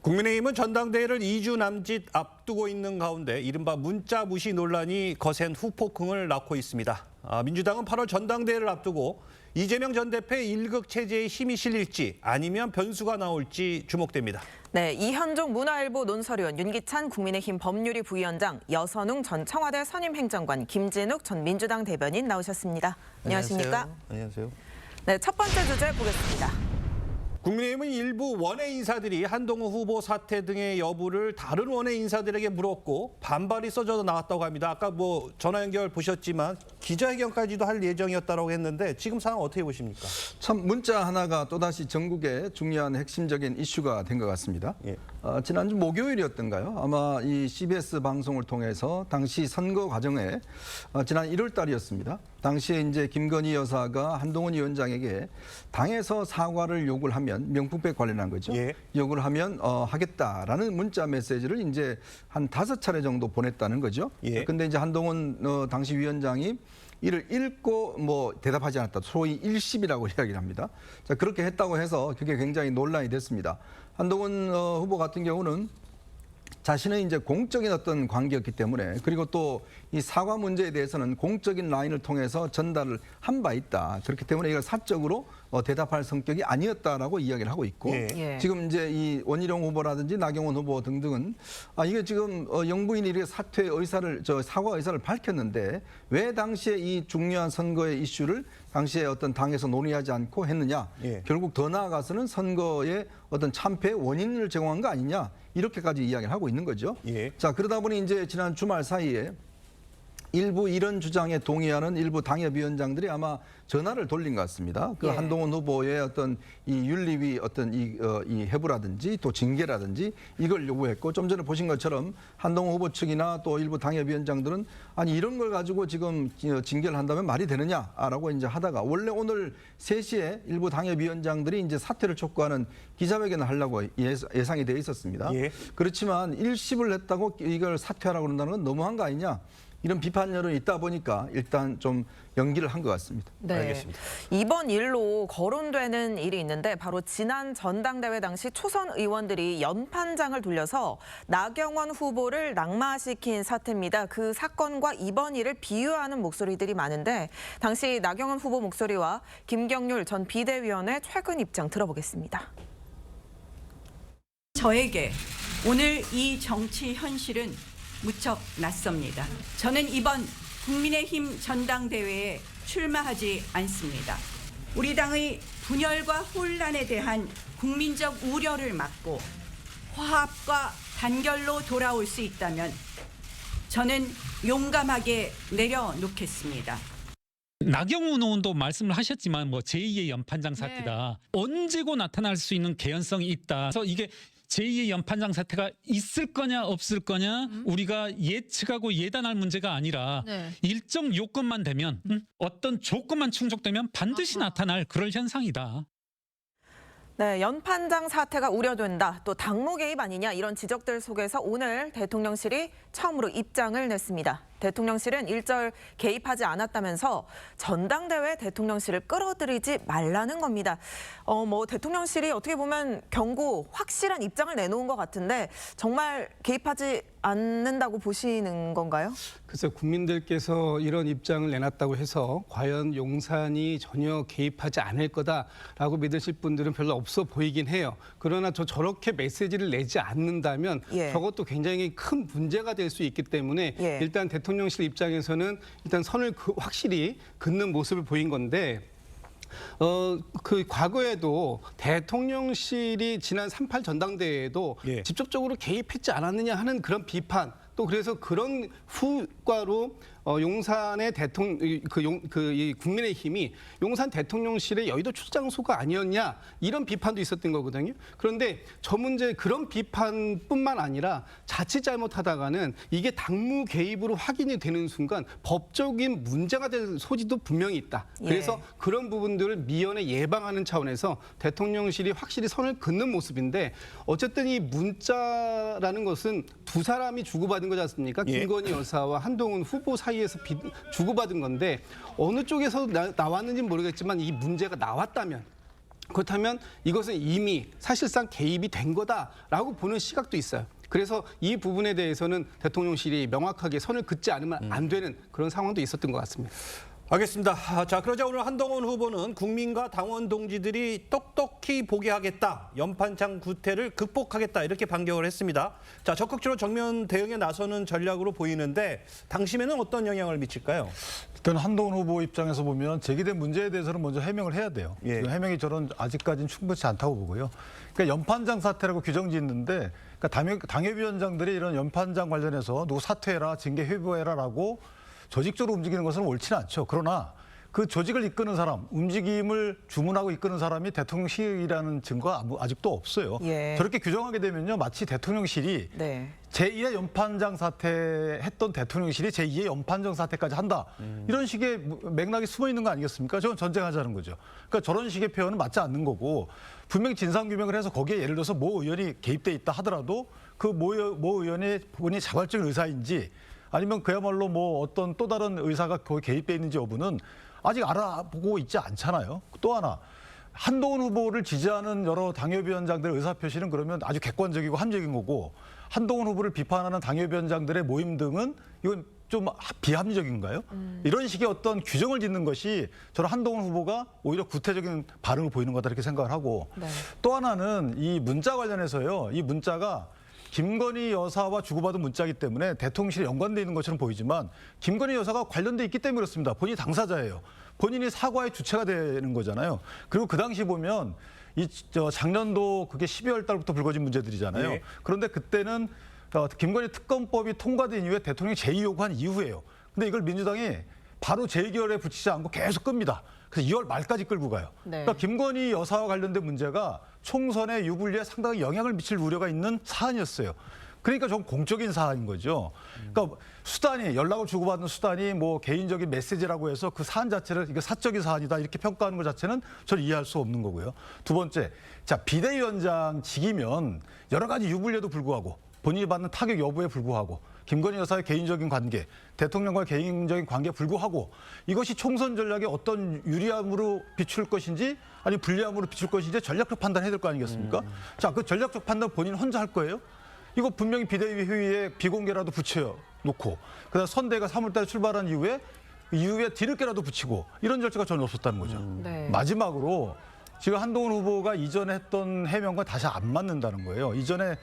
국민의힘은 전당대회를 2주 남짓 앞두고 있는 가운데 이른바 문자 무시 논란이 거센 후폭풍을 낳고 있습니다. 민주당은 8월 전당대회를 앞두고 이재명 전 대표의 일극 체제에 힘이 실릴지 아니면 변수가 나올지 주목됩니다. 네, 이현종 문화일보 논설위원, 윤기찬 국민의힘 법률위 부위원장, 여선웅 전 청와대 선임행정관, 김진욱 전 민주당 대변인 나오셨습니다. 안녕하십니까? 안녕하세요. 네, 첫 번째 주제 보겠습니다. 국민의힘은 일부 원외 인사들이 한동훈 후보 사퇴 등의 여부를 다른 원외 인사들에게 물었고 반발이 쏟아져 나왔다고 합니다. 아까 전화 연결 보셨지만 기자회견까지도 할 예정이었다고 했는데 지금 상황 어떻게 보십니까? 참 문자 하나가 또다시 전국의 중요한 핵심적인 이슈가 된 것 같습니다. 지난주 목요일이었던가요? 아마 이 CBS 방송을 통해서 당시 선거 과정에 지난 1월 달이었습니다. 당시에 이제 김건희 여사가 한동훈 위원장에게 당에서 사과를 요구를 하면 명품백 관련한 거죠. 요구를 하면 하겠다라는 문자 메시지를 이제 한 5차례 정도 보냈다는 거죠. 근데 이제 한동훈 당시 위원장이 이를 읽고 대답하지 않았다. 소위 일십이라고 이야기를 합니다. 자, 그렇게 했다고 해서 그게 굉장히 논란이 됐습니다. 한동훈 후보 같은 경우는 자신의 이제 공적인 어떤 관계였기 때문에, 그리고 또 이 사과 문제에 대해서는 공적인 라인을 통해서 전달을 한 바 있다. 그렇기 때문에 이걸 사적으로 대답할 성격이 아니었다라고 이야기를 하고 있고, 지금 이제 이 원희룡 후보라든지 나경원 후보 등등은 이게 지금 영부인이 이렇게 사과 의사를 밝혔는데 왜 당시에 이 중요한 선거의 이슈를 당시에 어떤 당에서 논의하지 않고 했느냐. 결국 더 나아가서는 선거의 어떤 참패의 원인을 제공한 거 아니냐. 이렇게까지 이야기를 하고 있는 거죠. 자, 그러다 보니 이제 지난 주말 사이에 일부 이런 주장에 동의하는 일부 당협위원장들이 아마 전화를 돌린 것 같습니다. 그 한동훈 후보의 어떤 이 윤리위 어떤 이 해부라든지 또 징계라든지 이걸 요구했고, 좀 전에 보신 것처럼 한동훈 후보 측이나 또 일부 당협위원장들은 아니 이런 걸 가지고 지금 징계를 한다면 말이 되느냐라고 이제 하다가 원래 오늘 3시에 일부 당협위원장들이 이제 사퇴를 촉구하는 기자회견을 하려고 예상이 돼 있었습니다. 그렇지만 일십을 했다고 이걸 사퇴하라고 그런다는 건 너무한 거 아니냐. 이런 비판 여론이 있다 보니까 일단 좀 연기를 한 것 같습니다. 네. 알겠습니다. 이번 일로 거론되는 일이 있는데 바로 지난 전당대회 당시 초선 의원들이 연판장을 돌려서 나경원 후보를 낙마시킨 사태입니다. 그 사건과 이번 일을 비유하는 목소리들이 많은데 당시 나경원 후보 목소리와 김경률 전 비대위원의 최근 입장 들어보겠습니다. 저에게 오늘 이 정치 현실은 무척 낯섭니다. 저는 이번 국민의힘 전당대회에 출마하지 않습니다. 우리 당의 분열과 혼란에 대한 국민적 우려를 막고 화합과 단결로 돌아올 수 있다면 저는 용감하게 내려놓겠습니다. 나경원 의원도 말씀을 하셨지만 제2의 연판장 사태다. 언제고 나타날 수 있는 개연성이 있다. 그래서 이게 제2의 연판장 사태가 있을 거냐 없을 거냐 우리가 예측하고 예단할 문제가 아니라 일정 요건만 되면 어떤 조건만 충족되면 반드시 나타날 그럴 현상이다. 네, 연판장 사태가 우려된다. 또 당무 개입 아니냐 이런 지적들 속에서 오늘 대통령실이 처음으로 입장을 냈습니다. 대통령실은 일절 개입하지 않았다면서 전당대회 대통령실을 끌어들이지 말라는 겁니다. 대통령실이 어떻게 보면 경고 확실한 입장을 내놓은 것 같은데 정말 개입하지 않는다고 보시는 건가요? 글쎄 국민들께서 이런 입장을 내놨다고 해서 과연 용산이 전혀 개입하지 않을 거다라고 믿으실 분들은 별로 없어 보이긴 해요. 그러나 저렇게 메시지를 내지 않는다면 저것도 굉장히 큰 문제가 될 수 있기 때문에 일단 대통령실 입장에서는 일단 선을 확실히 긋는 모습을 보인 건데 그 과거에도 대통령실이 지난 3.8 전당대회에도 직접적으로 개입했지 않았느냐 하는 그런 비판, 또 그래서 그런 후과로 용산의 이 국민의힘이 용산 대통령실의 여의도 출장소가 아니었냐 이런 비판도 있었던 거거든요. 그런데 저 문제 그런 비판뿐만 아니라 자칫 잘못하다가는 이게 당무 개입으로 확인이 되는 순간 법적인 문제가 될 소지도 분명히 있다. 그래서 그런 부분들을 미연에 예방하는 차원에서 대통령실이 확실히 선을 긋는 모습인데, 어쨌든 이 문자라는 것은 두 사람이 주고받은 거지 않습니까? 김건희 여사와 한동훈 후보 사이에서 주고받은 건데 어느 쪽에서 나왔는지는 모르겠지만 이 문제가 나왔다면 그렇다면 이것은 이미 사실상 개입이 된 거다라고 보는 시각도 있어요. 그래서 이 부분에 대해서는 대통령실이 명확하게 선을 긋지 않으면 안 되는 그런 상황도 있었던 것 같습니다. 알겠습니다. 자, 그러자 오늘 한동훈 후보는 국민과 당원 동지들이 똑똑히 보게 하겠다. 연판장 구태를 극복하겠다. 이렇게 반격을 했습니다. 자, 적극적으로 정면 대응에 나서는 전략으로 보이는데 당심에는 어떤 영향을 미칠까요? 일단 한동훈 후보 입장에서 보면 제기된 문제에 대해서는 먼저 해명을 해야 돼요. 예. 지금 해명이 저는 아직까지는 충분치 않다고 보고요. 그러니까 연판장 사태라고 규정 짓는데 그러니까 당협위원장들이 이런 연판장 관련해서 누구 사퇴해라, 징계 회부해라라고 조직적으로 움직이는 것은 옳지는 않죠. 그러나 그 조직을 이끄는 사람, 움직임을 주문하고 이끄는 사람이 대통령실이라는 증거가 아직도 없어요. 예. 저렇게 규정하게 되면요, 마치 대통령실이 네. 제1의 연판장 사태 했던 대통령실이 제2의 연판장 사태까지 한다. 이런 식의 맥락이 숨어 있는 거 아니겠습니까? 저건 전쟁하자는 거죠. 그러니까 저런 식의 표현은 맞지 않는 거고 분명히 진상규명을 해서 거기에 예를 들어서 모 의원이 개입돼 있다 하더라도 그 모 의원이 본인이 자발적인 의사인지 아니면 그야말로 뭐 어떤 또 다른 의사가 거기 개입돼 있는지 여부는 아직 알아보고 있지 않잖아요. 또 하나 한동훈 후보를 지지하는 여러 당협위원장들의 의사표시는 그러면 아주 객관적이고 합리적인 거고 한동훈 후보를 비판하는 당협위원장들의 모임 등은 이건 좀 비합리적인가요? 이런 식의 어떤 규정을 짓는 것이 저는 한동훈 후보가 오히려 구태적인 반응을 보이는 거다 이렇게 생각을 하고 네. 또 하나는 이 문자 관련해서요. 이 문자가 김건희 여사와 주고받은 문자이기 때문에 대통령실에 연관돼 있는 것처럼 보이지만 김건희 여사가 관련돼 있기 때문에 그렇습니다. 본인이 당사자예요. 본인이 사과의 주체가 되는 거잖아요. 그리고 그 당시 보면 작년도 그게 12월 달부터 불거진 문제들이잖아요. 네. 그런데 그때는 김건희 특검법이 통과된 이후에 대통령이 재의요구한 이후에요. 근데 이걸 민주당이 바로 재의결에 붙이지 않고 계속 끕니다. 그래서 2월 말까지 끌고 가요. 네. 그러니까 김건희 여사와 관련된 문제가 총선의 유불리에 상당히 영향을 미칠 우려가 있는 사안이었어요. 그러니까 좀 공적인 사안인 거죠. 그러니까 수단이 연락을 주고받는 수단이 뭐 개인적인 메시지라고 해서 그 사안 자체를 이게 사적인 사안이다 이렇게 평가하는 것 자체는 저는 이해할 수 없는 거고요. 두 번째, 자 비대위원장직이면 여러 가지 유불리에도 불구하고 본인이 받는 타격 여부에 불구하고 김건희 여사의 개인적인 관계, 대통령과의 개인적인 관계에 불구하고 이것이 총선 전략에 어떤 유리함으로 비출 것인지 아니 불리함으로 비출 것인지 전략적 판단해야 될 거 아니겠습니까? 자, 그 전략적 판단 본인 혼자 할 거예요? 이거 분명히 비대위 회의에 비공개라도 붙여놓고 그다음 선대가 3월 달에 출발한 이후에 뒤늦게라도 붙이고 이런 절차가 전혀 없었다는 거죠. 네. 마지막으로 지금 한동훈 후보가 이전에 했던 해명과 다시 안 맞는다는 거예요. 이전에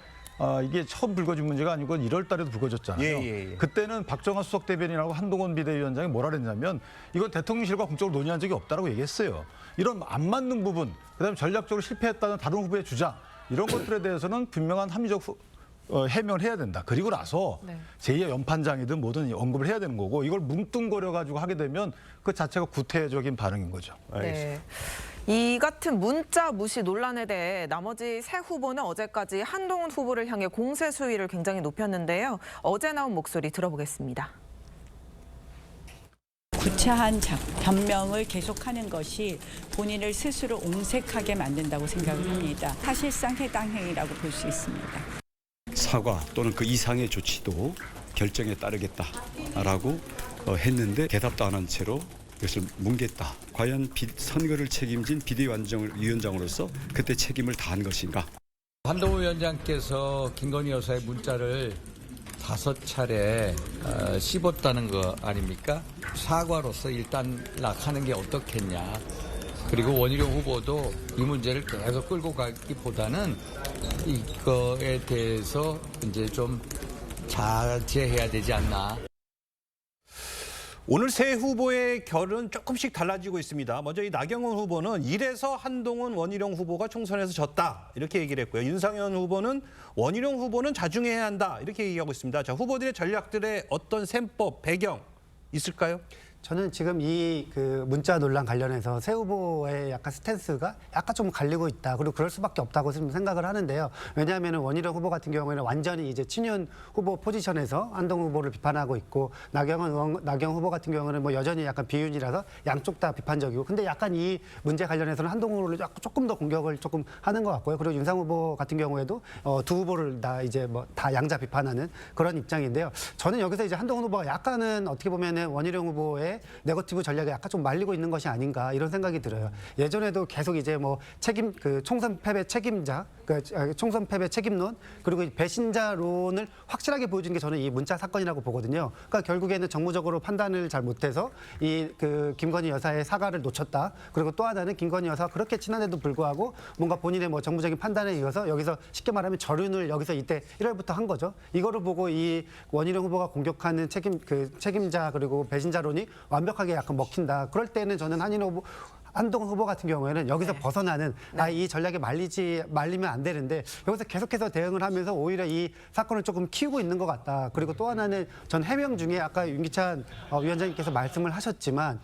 이게 처음 불거진 문제가 아니고 1월 달에도 불거졌잖아요. 예. 그때는 박정환 수석 대변인하고 한동훈 비대위원장이 뭐라 그랬냐면 이건 대통령실과 공적으로 논의한 적이 없다라고 얘기했어요. 이런 안 맞는 부분, 그다음에 전략적으로 실패했다는 다른 후보의 주장 이런 것들에 대해서는 분명한 합리적 해명을 해야 된다. 그리고 나서 네. 제2의 연판장이든 뭐든 언급을 해야 되는 거고 이걸 뭉뚱거려 가지고 하게 되면 그 자체가 구태적인 반응인 거죠. 네. 이 같은 문자 무시 논란에 대해 나머지 세 후보는 어제까지 한동훈 후보를 향해 공세 수위를 굉장히 높였는데요. 어제 나온 목소리 들어보겠습니다. 구차한 변명을 계속하는 것이 본인을 스스로 옹색하게 만든다고 생각을 합니다. 사실상 해당 행위라고 볼 수 있습니다. 사과 또는 그 이상의 조치도 결정에 따르겠다라고 했는데 대답도 안 한 채로 이것을 뭉갰다. 과연 선거를 책임진 비대위원장으로서 그때 책임을 다한 것인가? 한동훈 위원장께서 김건희 여사의 문자를 5차례 씹었다는 거 아닙니까? 사과로서 일단 낙하는 게 어떻겠냐. 그리고 원희룡 후보도 이 문제를 계속 끌고 가기보다는 이거에 대해서 이제 좀 자제해야 되지 않나. 오늘 세 후보의 결은 조금씩 달라지고 있습니다. 먼저 이 나경원 후보는 이래서 한동훈, 원희룡 후보가 총선에서 졌다 이렇게 얘기를 했고요. 윤상현 후보는 원희룡 후보는 자중해야 한다 이렇게 얘기하고 있습니다. 자, 후보들의 전략들의 어떤 셈법, 배경 있을까요? 저는 지금 이 문자 논란 관련해서 새 후보의 약간 스탠스가 약간 좀 갈리고 있다. 그리고 그럴 수밖에 없다고 생각을 하는데요. 왜냐하면 원희룡 후보 같은 경우에는 완전히 이제 친윤 후보 포지션에서 한동훈 후보를 비판하고 있고 나경원 후보 같은 경우는 뭐 여전히 약간 비윤이라서 양쪽 다 비판적이고. 근데 약간 이 문제 관련해서는 한동훈 후보를 조금 더 공격을 조금 하는 것 같고요. 그리고 윤상 후보 같은 경우에도 두 후보를 다 이제 뭐 다 양자 비판하는 그런 입장인데요. 저는 여기서 이제 한동훈 후보가 약간은 어떻게 보면은 원희룡 후보의 이후에 네거티브 전략에 약간 좀 말리고 있는 것이 아닌가 이런 생각이 들어요. 예전에도 계속 이제 뭐 총선 패배 책임자, 총선 패배 책임론 그리고 이 배신자론을 확실하게 보여준 게 저는 이 문자 사건이라고 보거든요. 그러니까 결국에는 정무적으로 판단을 잘 못해서 김건희 여사의 사과를 놓쳤다. 그리고 또 하나는 김건희 여사가 그렇게 친한데도 불구하고 뭔가 본인의 뭐 정무적인 판단에 이어서 여기서 쉽게 말하면 절윤을 여기서 이때 1월부터 한 거죠. 이거를 보고 이 원희룡 후보가 공격하는 책임자 그리고 배신자론이 완벽하게 약간 먹힌다. 그럴 때는 저는 한동훈 후보 같은 경우에는 여기서 벗어나는 이 전략에 말리면 안 되는데 여기서 계속해서 대응을 하면서 오히려 이 사건을 조금 키우고 있는 것 같다. 그리고 또 하나는 전 해명 중에 아까 윤기찬 위원장님께서 말씀을 하셨지만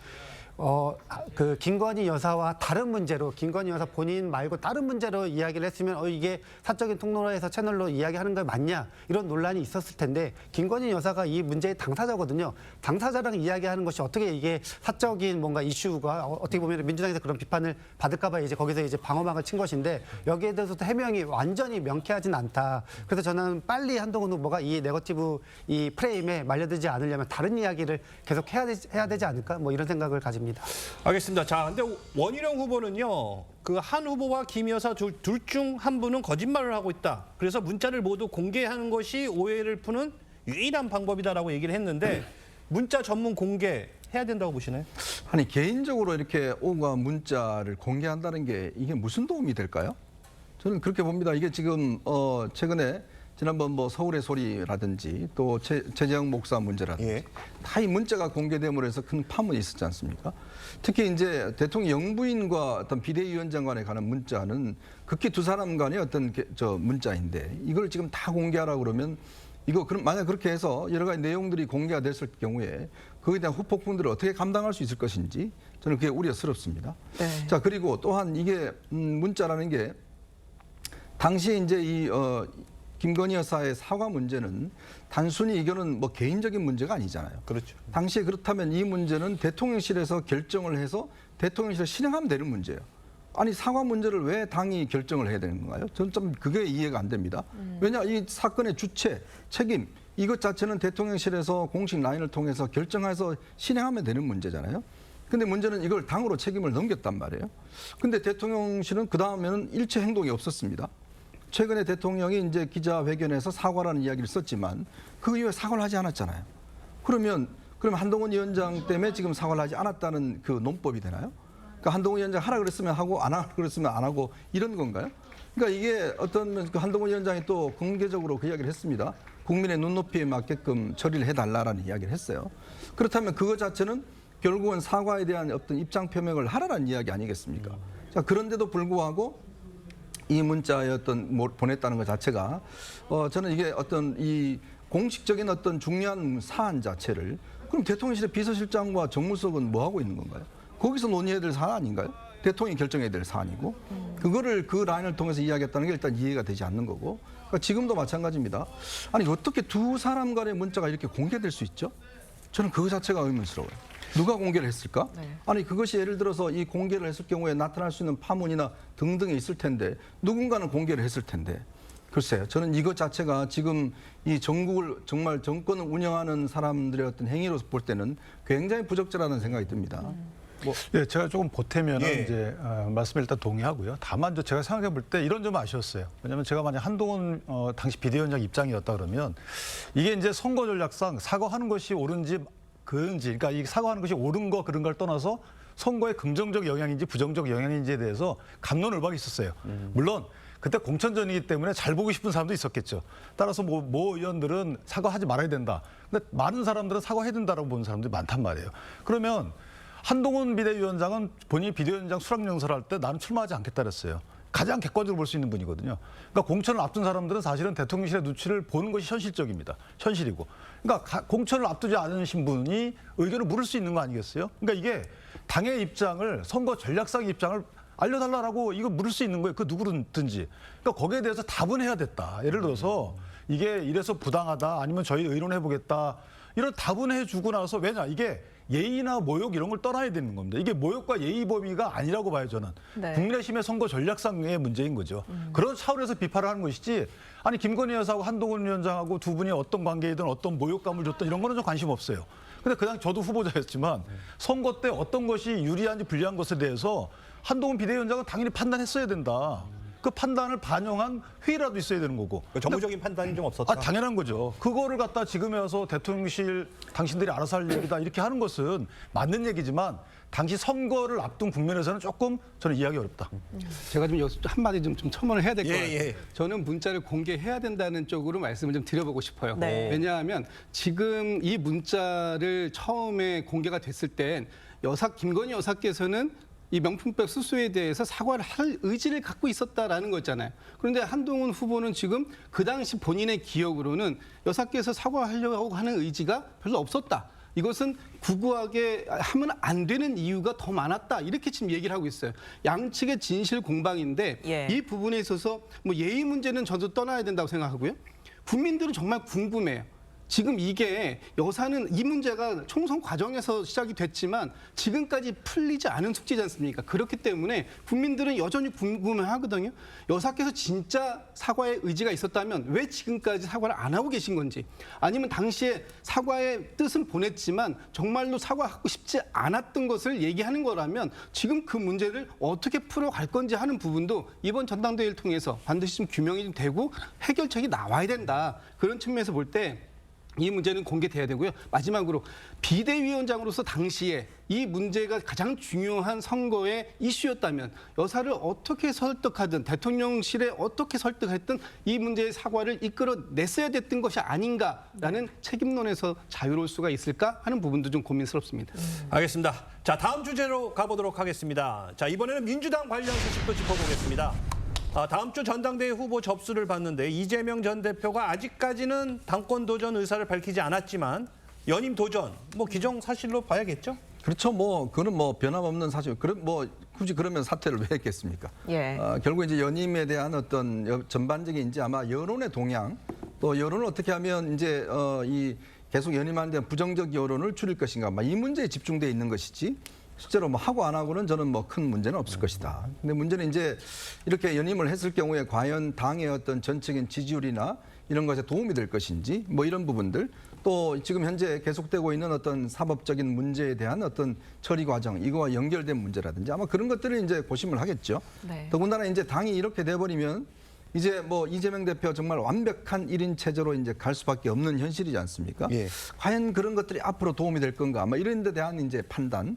김건희 여사와 다른 문제로 김건희 여사 본인 말고 다른 문제로 이야기를 했으면 이게 사적인 통로에서 채널로 이야기하는 거 맞냐 이런 논란이 있었을 텐데 김건희 여사가 이 문제의 당사자거든요. 당사자랑 이야기하는 것이 어떻게 이게 사적인 뭔가 이슈가 어떻게 보면 민주당에서 그런 비판을 받을까 봐 이제 거기서 이제 방어막을 친 것인데 여기에 대해서도 해명이 완전히 명쾌하진 않다. 그래서 저는 빨리 한동훈 후보가 이 네거티브 이 프레임에 말려들지 않으려면 다른 이야기를 계속 해야 되지 않을까 뭐 이런 생각을 가집니다. 알겠습니다. 자, 근데 원희룡 후보는요, 그 한 후보와 김 여사 둘 중 한 분은 거짓말을 하고 있다. 그래서 문자를 모두 공개하는 것이 오해를 푸는 유일한 방법이다라고 얘기를 했는데 문자 전문 공개해야 된다고 보시나요? 아니 개인적으로 이렇게 오가 문자를 공개한다는 게 이게 무슨 도움이 될까요? 저는 그렇게 봅니다. 이게 지금 최근에 지난번 뭐 서울의 소리라든지 또 최재형 목사 문제라든지 다 이 문자가 공개됨으로 해서 큰 파문이 있었지 않습니까? 특히 이제 대통령 영부인과 어떤 비대위원장 간에 관한 문자는 극히 두 사람 간의 어떤 문자인데 이걸 지금 다 공개하라고 그러면 그럼 만약 그렇게 해서 여러 가지 내용들이 공개가 됐을 경우에 그에 대한 후폭풍들을 어떻게 감당할 수 있을 것인지 저는 그게 우려스럽습니다. 네. 자, 그리고 또한 이게 문자라는 게 당시에 이제 김건희 여사의 사과 문제는 단순히 이거는 뭐 개인적인 문제가 아니잖아요. 그렇죠. 당시에 그렇다면 이 문제는 대통령실에서 결정을 해서 대통령실에서 실행하면 되는 문제예요. 아니 사과 문제를 왜 당이 결정을 해야 되는 건가요? 저는 좀 그게 이해가 안 됩니다. 왜냐 이 사건의 주체, 책임 이것 자체는 대통령실에서 공식 라인을 통해서 결정해서 실행하면 되는 문제잖아요. 근데 문제는 이걸 당으로 책임을 넘겼단 말이에요. 근데 대통령실은 그 다음에는 일체 행동이 없었습니다. 최근에 대통령이 이제 기자회견에서 사과라는 이야기를 썼지만 그 이후에 사과를 하지 않았잖아요. 그럼 한동훈 위원장 때문에 지금 사과를 하지 않았다는 그 논법이 되나요? 그러니까 한동훈 위원장 하라 그랬으면 하고 안 하라 그랬으면 안 하고 이런 건가요? 그러니까 이게 그 한동훈 위원장이 또 공개적으로 그 이야기를 했습니다. 국민의 눈높이에 맞게끔 처리를 해달라라는 이야기를 했어요. 그렇다면 그거 자체는 결국은 사과에 대한 어떤 입장 표명을 하라는 이야기 아니겠습니까? 자, 그런데도 불구하고 이 문자의 보냈다는 것 자체가 저는 이게 이 공식적인 어떤 중요한 사안 자체를 그럼 대통령실의 비서실장과 정무수석은 뭐 하고 있는 건가요? 거기서 논의해야 될 사안 아닌가요? 대통령이 결정해야 될 사안이고 그거를 그 라인을 통해서 이야기했다는 게 일단 이해가 되지 않는 거고 그러니까 지금도 마찬가지입니다. 아니 어떻게 두 사람 간의 문자가 이렇게 공개될 수 있죠? 저는 그거 자체가 의문스러워요. 누가 공개를 했을까? 아니 그것이 예를 들어서 이 공개를 했을 경우에 나타날 수 있는 파문이나 등등이 있을 텐데 누군가는 공개를 했을 텐데 글쎄요. 저는 이것 자체가 지금 이 전국을 정말 정권을 운영하는 사람들의 어떤 행위로서 볼 때는 굉장히 부적절하다는 생각이 듭니다. 제가 조금 보태면은 이제 말씀을 일단 동의하고요. 다만 제가 생각해 볼 때 이런 점 아쉬웠어요. 왜냐하면 제가 만약 한동훈 당시 비대위원장 입장이었다 그러면 이게 이제 선거 전략상 사과하는 것이 옳은지 그러니까 이 사과하는 것이 옳은 거 그런 걸 떠나서 선거에 긍정적 영향인지 부정적 영향인지에 대해서 갑론을박이 있었어요. 물론 그때 공천전이기 때문에 잘 보고 싶은 사람도 있었겠죠. 따라서 모 의원들은 사과하지 말아야 된다. 근데 많은 사람들은 사과해야 된다라고 보는 사람들이 많단 말이에요. 그러면 한동훈 비대위원장은 본인이 비대위원장 수락연설을 할 때 나는 출마하지 않겠다 그랬어요. 가장 객관적으로 볼 수 있는 분이거든요. 그러니까 공천을 앞둔 사람들은 사실은 대통령실의 눈치를 보는 것이 현실적입니다. 현실이고. 그러니까 공천을 앞두지 않으신 분이 의견을 물을 수 있는 거 아니겠어요? 그러니까 이게 당의 입장을 선거 전략상 입장을 알려달라고 이거 물을 수 있는 거예요. 그 누구든지. 그러니까 거기에 대해서 답은 해야 됐다. 예를 들어서 이게 이래서 부당하다 아니면 저희 의논해보겠다. 이런 답은 해주고 나서 왜냐 이게 예의나 모욕 이런 걸 떠나야 되는 겁니다. 이게 모욕과 예의 범위가 아니라고 봐요, 저는. 네. 국민의힘의 선거 전략상의 문제인 거죠. 그런 차원에서 비판을 하는 것이지 아니 김건희 여사하고 한동훈 위원장하고 두 분이 어떤 관계이든 어떤 모욕감을 줬든 이런 거는 좀 관심 없어요. 근데 그냥 저도 후보자였지만 선거 때 어떤 것이 유리한지 불리한 것에 대해서 한동훈 비대위원장은 당연히 판단했어야 된다. 그 판단을 반영한 회의라도 있어야 되는 거고. 정무적인 판단이 좀 없었다. 당연한 거죠. 그거를 갖다 지금에 와서 대통령실 당신들이 알아서 할 얘기다 이렇게 하는 것은 맞는 얘기지만 당시 선거를 앞둔 국면에서는 조금 저는 이해하기 어렵다. 제가 좀 한마디 좀 첨언을 해야 될 것 예, 같아요. 예. 저는 문자를 공개해야 된다는 쪽으로 말씀을 좀 드려보고 싶어요. 네. 왜냐하면 지금 이 문자를 처음에 공개가 됐을 땐 김건희 여사께서는 이 명품백 수수에 대해서 사과를 할 의지를 갖고 있었다라는 거잖아요. 그런데 한동훈 후보는 지금 그 당시 본인의 기억으로는 여사께서 사과하려고 하는 의지가 별로 없었다. 이것은 구구하게 하면 안 되는 이유가 더 많았다. 이렇게 지금 얘기를 하고 있어요. 양측의 진실 공방인데 예. 이 부분에 있어서 뭐 예의 문제는 저도 떠나야 된다고 생각하고요. 국민들은 정말 궁금해요. 지금 이게 여사는 이 문제가 총선 과정에서 시작이 됐지만 지금까지 풀리지 않은 숙제지 않습니까? 그렇기 때문에 국민들은 여전히 궁금해하거든요. 여사께서 진짜 사과의 의지가 있었다면 왜 지금까지 사과를 안 하고 계신 건지, 아니면 당시에 사과의 뜻은 보냈지만 정말로 사과하고 싶지 않았던 것을 얘기하는 거라면 지금 그 문제를 어떻게 풀어갈 건지 하는 부분도 이번 전당대회를 통해서 반드시 좀 규명이 좀 되고 해결책이 나와야 된다. 그런 측면에서 볼 때 이 문제는 공개돼야 되고요. 마지막으로 비대위원장으로서 당시에 이 문제가 가장 중요한 선거의 이슈였다면 여사를 어떻게 설득하든 대통령실에 어떻게 설득했든 이 문제의 사과를 이끌어냈어야 됐던 것이 아닌가라는 책임론에서 자유로울 수가 있을까 하는 부분도 좀 고민스럽습니다. 알겠습니다. 자, 다음 주제로 가보도록 하겠습니다. 자, 이번에는 민주당 관련 소식도 짚어보겠습니다. 다음 주 전당대회 후보 접수를 받는데 이재명 전 대표가 아직까지는 당권 도전 의사를 밝히지 않았지만 연임 도전, 기정사실로 봐야겠죠? 그렇죠. 그거는 변함없는 사실. 굳이 그러면 사퇴를 왜 했겠습니까? 예. 결국 이제 연임에 대한 어떤 전반적인 이제 아마 여론의 동향, 또 여론을 어떻게 하면 이제 이 계속 연임하는 데 부정적 여론을 줄일 것인가, 이 문제에 집중돼 있는 것이지. 실제로 하고 안 하고는 저는 큰 문제는 없을 것이다. 근데 문제는 이제 이렇게 연임을 했을 경우에 과연 당의 어떤 전적인 지지율이나 이런 것에 도움이 될 것인지, 이런 부분들, 또 지금 현재 계속되고 있는 어떤 사법적인 문제에 대한 어떤 처리 과정, 이거와 연결된 문제라든지 아마 그런 것들을 이제 고심을 하겠죠. 네. 더군다나 이제 당이 이렇게 돼버리면 이제 이재명 대표 정말 완벽한 1인 체제로 이제 갈 수밖에 없는 현실이지 않습니까? 예. 과연 그런 것들이 앞으로 도움이 될 건가? 이런 데 대한 이제 판단.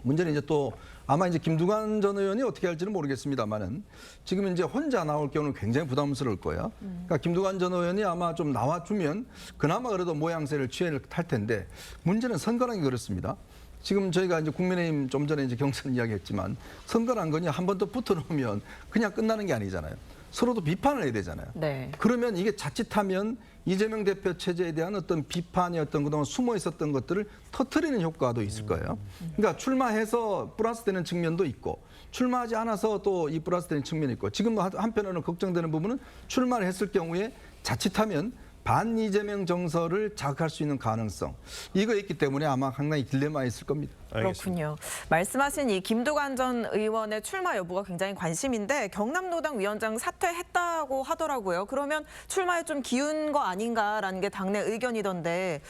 문제는 이제 또 아마 이제 김두관 전 의원이 어떻게 할지는 모르겠습니다만은 지금 이제 혼자 나올 경우는 굉장히 부담스러울 거예요. 그러니까 김두관 전 의원이 아마 좀 나와주면 그나마 그래도 모양새를 취할 텐데 문제는 선거라는 게 그렇습니다. 지금 저희가 이제 국민의힘 좀 전에 이제 경선 이야기했지만 선거란 거냐 한 번 더 붙어놓으면 그냥 끝나는 게 아니잖아요. 서로도 비판을 해야 되잖아요. 네. 그러면 이게 자칫하면 이재명 대표 체제에 대한 어떤 비판이 그동안 숨어 있었던 것들을 터뜨리는 효과도 있을 거예요. 그러니까 출마해서 플러스 되는 측면도 있고 출마하지 않아서 또 이 플러스 되는 측면이 있고 지금 한편으로는 걱정되는 부분은 출마를 했을 경우에 자칫하면 반 이재명 정서를 자극할 수 있는 가능성 이거 있기 때문에 아마 상당히 딜레마에 있을 겁니다. 그렇군요. 말씀하신 이 김두관 전 의원의 출마 여부가 굉장히 관심인데 경남노당 위원장 사퇴했다고 하더라고요. 그러면 출마에 좀 기운 거 아닌가라는 게 당내 의견이던데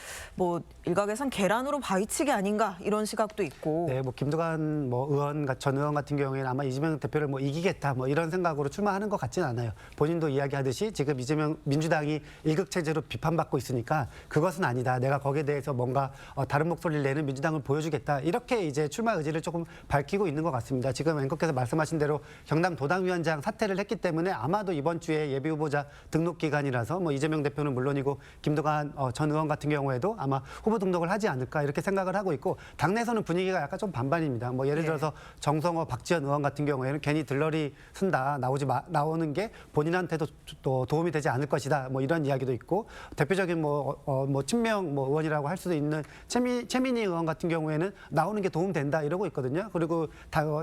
일각에선 계란으로 바위치기 아닌가 이런 시각도 있고. 네, 김두관 전 의원 같은 경우에는 아마 이재명 대표를 이기겠다 이런 생각으로 출마하는 것 같지는 않아요. 본인도 이야기하듯이 지금 이재명 민주당이 일극 체제로 비판받고 있으니까 그것은 아니다. 내가 거기에 대해서 뭔가 다른 목소리를 내는 민주당을 보여주겠다. 이렇게 이제 출마 의지를 조금 밝히고 있는 것 같습니다. 지금 앵커께서 말씀하신 대로 경남 도당위원장 사퇴를 했기 때문에 아마도 이번 주에 예비 후보자 등록 기간이라서 이재명 대표는 물론이고 김두관 전 의원 같은 경우에도 아마 후보 등록을 하지 않을까 이렇게 생각을 하고 있고 당내에서는 분위기가 약간 좀 반반입니다. 예를 들어서 정성호, 박지원 의원 같은 경우에는 괜히 들러리 쓴다 나오는 게 본인한테도 또 도움이 되지 않을 것이다 이런 이야기도 있고 대표적인 친명 의원이라고 할 수도 있는 최민희 의원 같은 경우에는 나오는 게 도움된다 이러고 있거든요. 그리고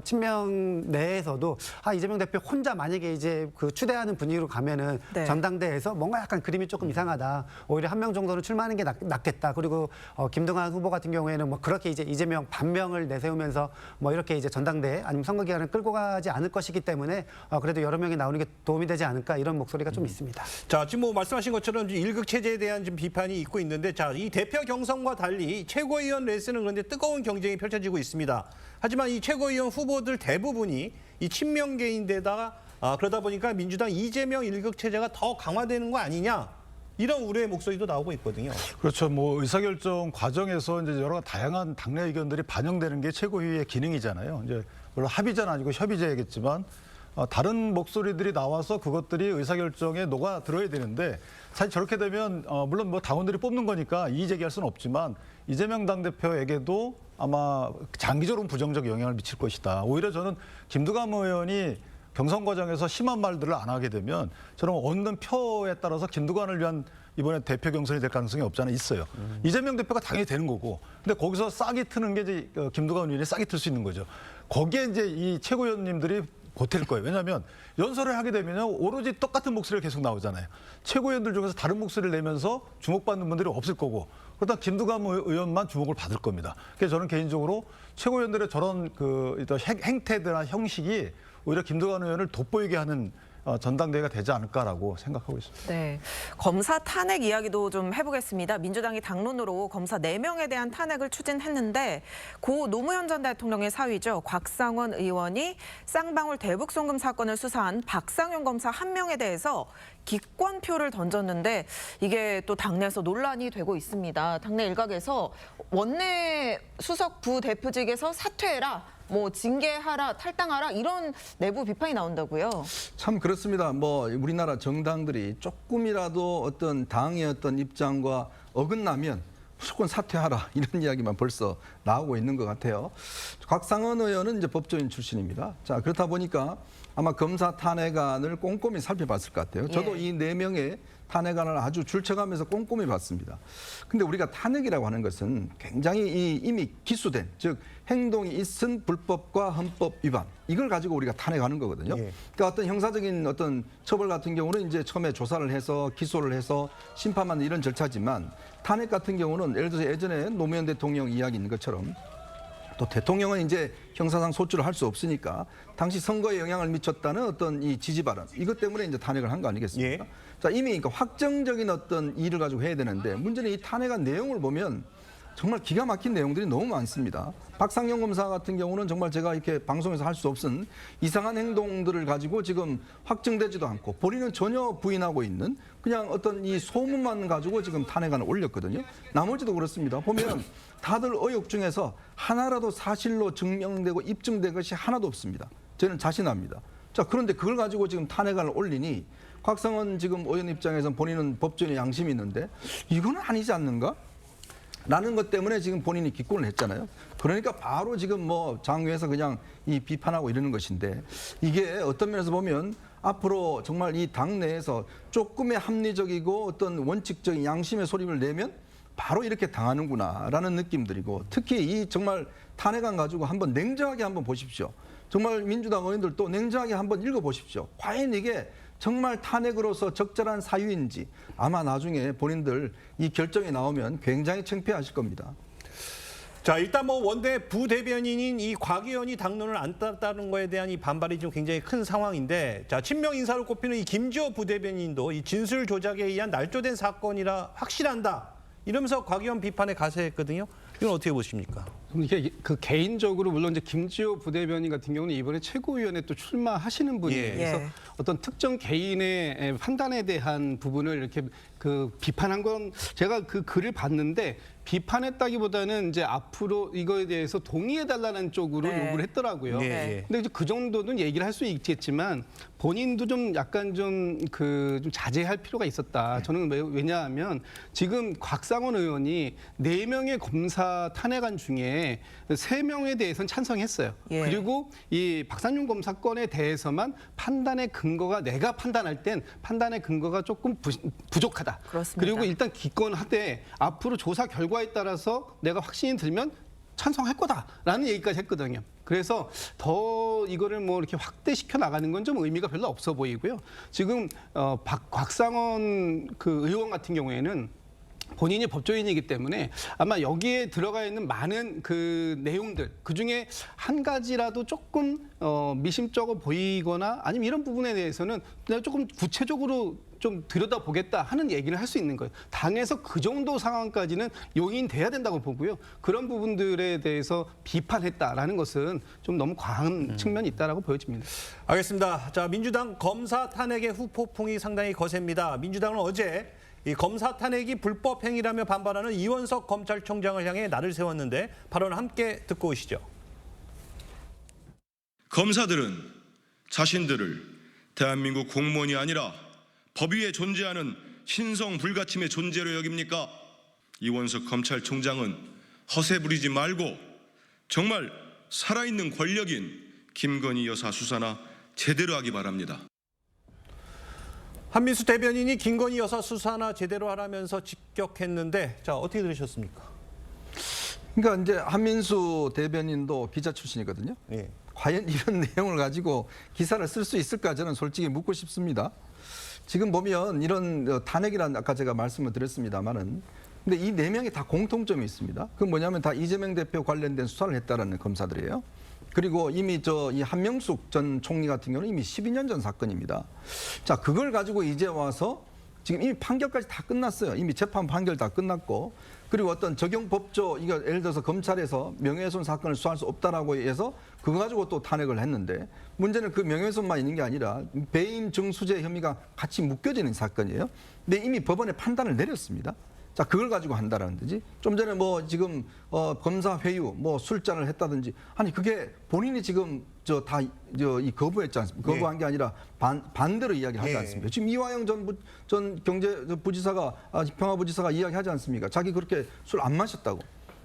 친명 내에서도 이재명 대표 혼자 만약에 이제 그 추대하는 분위기로 가면은 네. 전당대회에서 뭔가 약간 그림이 조금 이상하다. 오히려 한 명 정도는 출마하는 게 낫겠다. 그리고 김동완 후보 같은 경우에는 뭐 그렇게 이제 이재명 반명을 내세우면서 뭐 이렇게 이제 전당대회 아니면 선거 기간을 끌고 가지 않을 것이기 때문에 그래도 여러 명이 나오는 게 도움이 되지 않을까 이런 목소리가 좀 있습니다. 자, 지금 뭐 말씀하신 것처럼 일극 체제에 대한 좀 비판이 있고 있는데, 자, 이 대표 경선과 달리 최고위원 레이스는 그런데 뜨거운 경쟁이 펼쳐지고 있습니다. 하지만 이 최고위원 후보들 대부분이 이 친명계인데다가 그러다 보니까 민주당 이재명 일극 체제가 더 강화되는 거 아니냐, 이런 우려의 목소리도 나오고 있거든요. 그렇죠. 뭐 의사결정 과정에서 이제 여러 다양한 당내 의견들이 반영되는 게 최고위의 기능이잖아요. 이제 물론 합의제는 아니고 협의제겠지만 다른 목소리들이 나와서 그것들이 의사결정에 녹아 들어야 되는데, 사실 저렇게 되면 물론 뭐 당원들이 뽑는 거니까 이의 제기할 수는 없지만 이재명 당대표에게도 아마 장기적으로는 부정적 영향을 미칠 것이다. 오히려 저는 김두관 의원이 경선 과정에서 심한 말들을 안 하게 되면 저는 얻는 표에 따라서 김두관을 위한 이번에 대표 경선이 될 가능성이 없지 않아 있어요. 이재명 대표가 당연히 되는 거고, 근데 거기서 싹이 트는 게 이제 김두관 의원이 싹이 틀 수 있는 거죠. 거기에 이제 이 최고위원님들이 보탤 거예요. 왜냐하면 연설을 하게 되면요, 오로지 똑같은 목소리가 계속 나오잖아요. 최고위원들 중에서 다른 목소리를 내면서 주목받는 분들이 없을 거고, 그러다 김두관 의원만 주목을 받을 겁니다. 그래서 저는 개인적으로 최고위원들의 저런 행태나 형식이 오히려 김두관 의원을 돋보이게 하는 전당대회가 되지 않을까라고 생각하고 있습니다. 네, 검사 탄핵 이야기도 좀 해보겠습니다. 민주당이 당론으로 검사 4명에 대한 탄핵을 추진했는데, 고 노무현 전 대통령의 사위죠. 곽상원 의원이 쌍방울 대북송금 사건을 수사한 박상윤 검사 1명에 대해서 기권표를 던졌는데, 이게 또 당내에서 논란이 되고 있습니다. 당내 일각에서 원내 수석 부대표직에서 사퇴해라, 뭐 징계하라, 탈당하라, 이런 내부 비판이 나온다고요. 참 그렇습니다. 뭐 우리나라 정당들이 조금이라도 어떤 당의 어떤 입장과 어긋나면 무조건 사퇴하라, 이런 이야기만 벌써 나오고 있는 것 같아요. 곽상원 의원은 이제 법조인 출신입니다. 자, 그렇다 보니까 아마 검사 탄핵안을 꼼꼼히 살펴봤을 것 같아요. 저도 이 4명의 탄핵안을 아주 줄쳐가면서 꼼꼼히 봤습니다. 근데 우리가 탄핵이라고 하는 것은 굉장히 이미 기수된, 즉 행동이 있은 불법과 헌법 위반, 이걸 가지고 우리가 탄핵하는 거거든요. 그러니까 어떤 형사적인 어떤 처벌 같은 경우는 이제 처음에 조사를 해서 기소를 해서 심판하는 이런 절차지만, 탄핵 같은 경우는 예를 들어서 예전에 노무현 대통령 이야기 있는 것처럼 또 대통령은 이제 형사상 소추를 할 수 없으니까 당시 선거에 영향을 미쳤다는 어떤 이 지지 발언, 이것 때문에 이제 탄핵을 한 거 아니겠습니까? 자, 이미 그러니까 확정적인 어떤 일을 가지고 해야 되는데, 문제는 이 탄핵안 내용을 보면 정말 기가 막힌 내용들이 너무 많습니다. 박상영 검사 같은 경우는 정말 제가 이렇게 방송에서 할 수 없은 이상한 행동들을 가지고 지금 확정되지도 않고 본인은 전혀 부인하고 있는 그냥 어떤 이 소문만 가지고 지금 탄핵안을 올렸거든요. 나머지도 그렇습니다. 보면 다들 의혹 중에서 하나라도 사실로 증명되고 입증된 것이 하나도 없습니다. 저는 자신합니다. 자, 그런데 그걸 가지고 지금 탄핵안을 올리니 곽상원 지금 의원 입장에서는 본인은 법조인의 양심이 있는데 이거는 아니지 않는가? 라는 것 때문에 지금 본인이 기권을 했잖아요. 그러니까 바로 지금 뭐 장외에서 그냥 이 비판하고 이러는 것인데, 이게 어떤 면에서 보면 앞으로 정말 이 당내에서 조금의 합리적이고 어떤 원칙적인 양심의 소리를 내면 바로 이렇게 당하는구나라는 느낌들이고, 특히 이 정말 탄핵안 가지고 한번 냉정하게 한번 보십시오. 정말 민주당 의원들도 냉정하게 한번 읽어보십시오. 과연 이게 정말 탄핵으로서 적절한 사유인지 아마 나중에 본인들 이 결정이 나오면 굉장히 창피하실 겁니다. 자, 일단 뭐 원내 부대변인인 이 곽 의원이 당론을 안 따르는 거에 대한 이 반발이 좀 굉장히 큰 상황인데, 자, 친명 인사로 꼽히는 이 김지호 부대변인도 이 진술 조작에 의한 날조된 사건이라 확실한다, 이러면서 곽 의원 비판에 가세했거든요. 이건 어떻게 보십니까? 이게 그 개인적으로 물론 이제 김지호 부대변인 같은 경우는 이번에 최고위원회 또 출마하시는 분이에요. 그래서 어떤 특정 개인의 판단에 대한 부분을 이렇게 그 비판한 건 제가 그 글을 봤는데, 비판했다기보다는 이제 앞으로 이거에 대해서 동의해달라는 쪽으로 요구를 했더라고요. 근데 이제 그 정도는 얘기를 할 수 있겠지만 본인도 좀 약간 좀 자제할 필요가 있었다. 저는 왜냐하면 지금 곽상원 의원이 4명의 검사 탄핵안 중에 3명에 대해서는 찬성했어요. 그리고 이 박상윤 검사 건에 대해서만 판단의 근거가, 내가 판단할 땐 판단의 근거가 조금 부족하다. 그렇습니다. 그리고 일단 기권하되 앞으로 조사 결과에 따라서 내가 확신이 들면 찬성할 거다라는 얘기까지 했거든요. 그래서 더 이거를 뭐 이렇게 확대시켜 나가는 건 좀 의미가 별로 없어 보이고요. 지금 곽상원 그 의원 같은 경우에는 본인이 법조인이기 때문에 아마 여기에 들어가 있는 많은 그 내용들 그중에 한 가지라도 조금 미심쩍어 보이거나 아니면 이런 부분에 대해서는 그냥 조금 구체적으로 좀 들여다보겠다 하는 얘기를 할 수 있는 거예요. 당에서 그 정도 상황까지는 용인돼야 된다고 보고요. 그런 부분들에 대해서 비판했다라는 것은 좀 너무 과한 측면이 있다라고 보여집니다. 알겠습니다. 자, 민주당 검사 탄핵의 후폭풍이 상당히 거셉니다. 민주당은 어제 이 검사 탄핵이 불법 행위라며 반발하는 이원석 검찰총장을 향해 날을 세웠는데 발언을 함께 듣고 오시죠. 검사들은 자신들을 대한민국 공무원이 아니라 법 위에 존재하는 신성 불가침의 존재로 여깁니까? 이원석 검찰총장은 허세 부리지 말고 정말 살아있는 권력인 김건희 여사 수사나 제대로 하기 바랍니다. 한민수 대변인이 김건희 여사 수사나 제대로 하라면서 직격했는데 자, 어떻게 들으셨습니까? 그러니까 이제 한민수 대변인도 기자 출신이거든요. 예. 과연 이런 내용을 가지고 기사를 쓸 수 있을까 저는 솔직히 묻고 싶습니다. 지금 보면 이런 탄핵이라는 아까 제가 말씀을 드렸습니다만은 근데 이 4명이 다 공통점이 있습니다. 그 뭐냐면 다 이재명 대표 관련된 수사를 했다라는 검사들이에요. 그리고 이미 이 한명숙 전 총리 같은 경우는 이미 12년 전 사건입니다. 자, 그걸 가지고 이제 와서 지금 이미 판결까지 다 끝났어요. 이미 재판 판결 다 끝났고 그리고 어떤 적용 법조 이거 예를 들어서 검찰에서 명예훼손 사건을 수사할 수 없다라고 해서 그거 가지고 또 탄핵을 했는데 문제는 그 명예훼손만 있는 게 아니라 배임 증수죄 혐의가 같이 묶여지는 사건이에요. 근데 이미 법원에 판단을 내렸습니다. 자, 그걸 가지고 한다라는 거지. 좀 전에 뭐 지금 검사 회유, 뭐 술잔을 했다든지 아니 그게 본인이 지금 이 거부했지 않습니까? 거부한 게 아니라 반대로 이야기하지 않습니까? 지금 이화영 전 경제부지사가 평화부지사가 이야기하지 않습니까? 자기 그렇게 술 안 마셨다고.